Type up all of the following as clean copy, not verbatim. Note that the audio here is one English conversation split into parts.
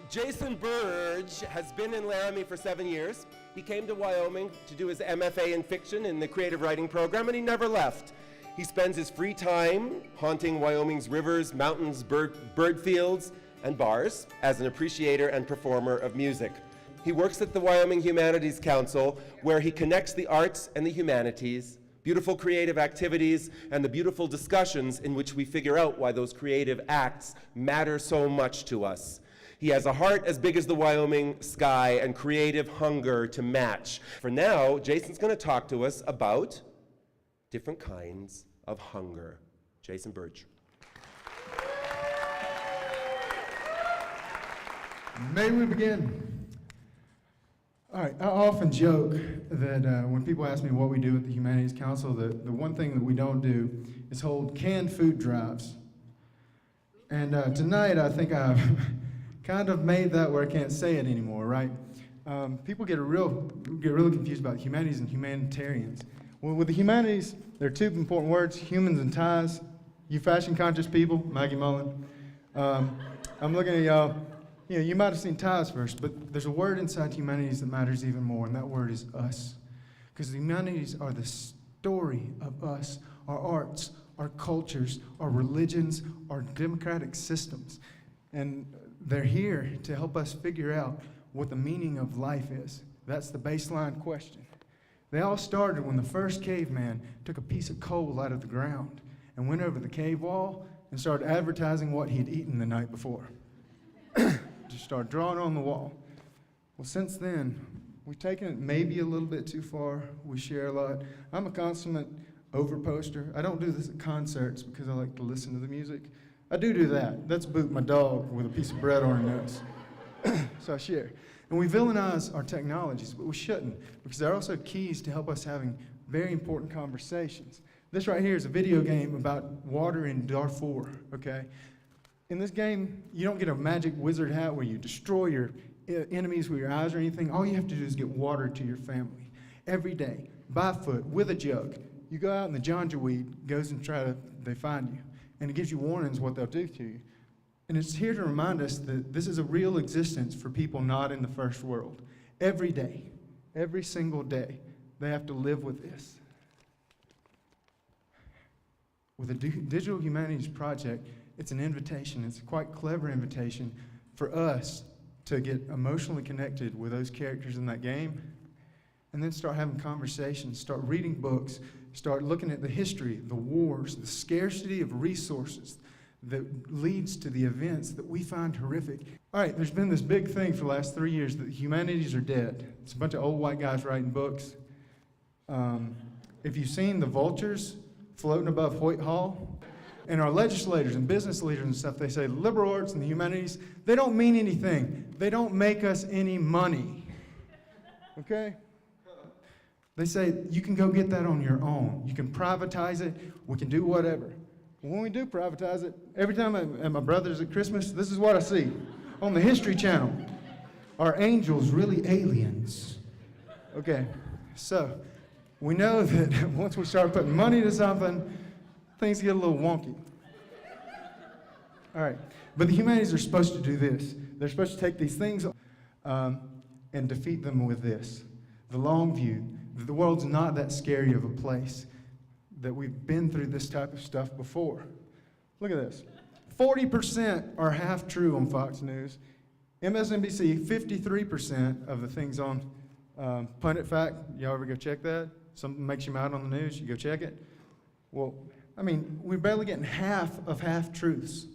Jason Burge has been in Laramie for 7 years. He came to Wyoming to do his MFA in fiction in the creative writing program, and he never left. He spends his free time haunting Wyoming's rivers, mountains, bird fields, and bars as an appreciator and performer of music. He works at the Wyoming Humanities Council, where he connects the arts and the humanities, beautiful creative activities, and the beautiful discussions in which we figure out why those creative acts matter so much to us. He has a heart as big as the Wyoming sky and creative hunger to match. For now, Jason's going to talk to us about different kinds of hunger. Jason Burge. May we begin? All right, I often joke that when people ask me what we do at the Humanities Council, the one thing that we don't do is hold canned food drives. And tonight, I think I've kind of made that where I can't say it anymore, right? People get really confused about humanities and humanitarians. Well, with the humanities, there are two important words: humans and ties. You fashion-conscious people, Maggie Mullen. I'm looking at y'all. You know, you might have seen ties first, but there's a word inside humanities that matters even more, and that word is us. Because the humanities are the story of us, our arts, our cultures, our religions, our democratic systems. And they're here to help us figure out what the meaning of life is. That's the baseline question. They all started when the first caveman took a piece of coal out of the ground and went over the cave wall and started advertising what he'd eaten the night before. Just started drawing on the wall. Well, since then, we've taken it maybe a little bit too far. We share a lot. I'm a consummate overposter. I don't do this at concerts because I like to listen to the music. I do that. That's Boot, my dog, with a piece of bread on her nose. So I share. And we villainize our technologies, but we shouldn't, because they're also keys to help us having very important conversations. This right here is a video game about water in Darfur, okay? In this game, you don't get a magic wizard hat where you destroy your enemies with your eyes or anything. All you have to do is get water to your family every day, by foot, with a jug. You go out and the Janjaweed goes and they find you. And it gives you warnings what they'll do to you. And it's here to remind us that this is a real existence for people not in the first world. Every day, every single day, they have to live with this. With the Digital Humanities Project, it's an invitation. It's a quite clever invitation for us to get emotionally connected with those characters in that game, and then start having conversations, start reading books, start looking at the history, the wars, the scarcity of resources that leads to the events that we find horrific. All right, there's been this big thing for the last 3 years that the humanities are dead. It's a bunch of old white guys writing books. If you've seen the vultures floating above Hoyt Hall, and our legislators and business leaders and stuff, they say liberal arts and the humanities, they don't mean anything. They don't make us any money, okay? They say you can go get that on your own. You can privatize it. We can do whatever. When we do privatize it, every time I'm at my brother's at Christmas, this is what I see on the History Channel. Are angels really aliens? Okay, so we know that once we start putting money to something, things get a little wonky. All right, but the humanities are supposed to do this. They're supposed to take these things and defeat them with this. The long view, that the world's not that scary of a place, that we've been through this type of stuff before. Look at this. 40% are half true on Fox News. MSNBC, 53% of the things on Pundit Fact. Y'all ever go check that? Something makes you mad on the news, you go check it. Well, I mean, we're barely getting half of half-truths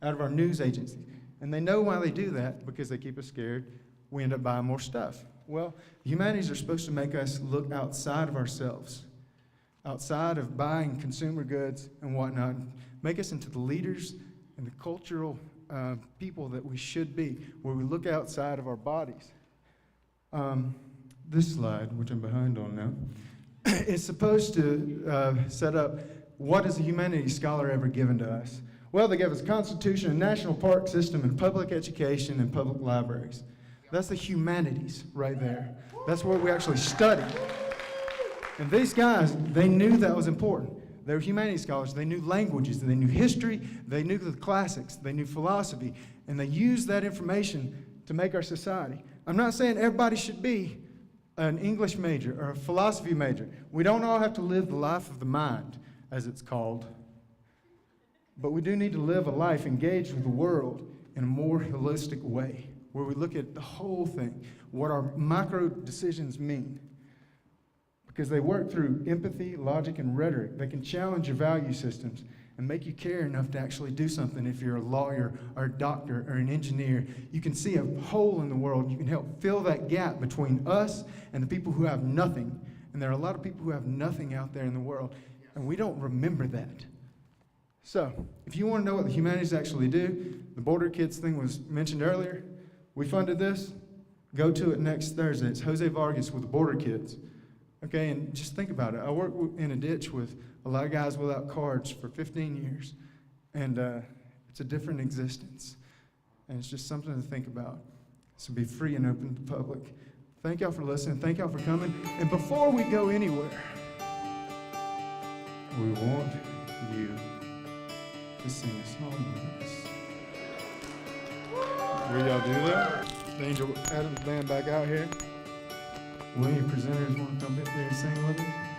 out of our news agencies. And they know why they do that, because they keep us scared. We end up buying more stuff. Well, the humanities are supposed to make us look outside of ourselves, outside of buying consumer goods and whatnot, make us into the leaders and the cultural people that we should be, where we look outside of our bodies. This slide, which I'm behind on now, is supposed to set up what is a humanities scholar ever given to us. Well, they give us a constitution, a national park system, and public education and public libraries. That's the humanities right there. That's what we actually study. And these guys, they knew that was important. They were humanities scholars. They knew languages. They knew history. They knew the classics. They knew philosophy. And they used that information to make our society. I'm not saying everybody should be an English major or a philosophy major. We don't all have to live the life of the mind, as it's called. But we do need to live a life engaged with the world in a more holistic way, where we look at the whole thing, what our micro decisions mean. Because they work through empathy, logic, and rhetoric. They can challenge your value systems and make you care enough to actually do something. If you're a lawyer or a doctor or an engineer, you can see a hole in the world. You can help fill that gap between us and the people who have nothing. And there are a lot of people who have nothing out there in the world, and we don't remember that. So, if you want to know what the humanities actually do, the Border Kids thing was mentioned earlier. We funded this. Go to it next Thursday. It's Jose Vargas with the Border Kids. Okay, and just think about it. I worked in a ditch with a lot of guys without cards for 15 years, and it's a different existence, and it's just something to think about. So be free and open to the public. Thank y'all for listening. Thank y'all for coming. And before we go anywhere, we want you to sing a song with us. Will y'all do that? Angel Adams band back out here. Will your presenters want to come up there and sing with us?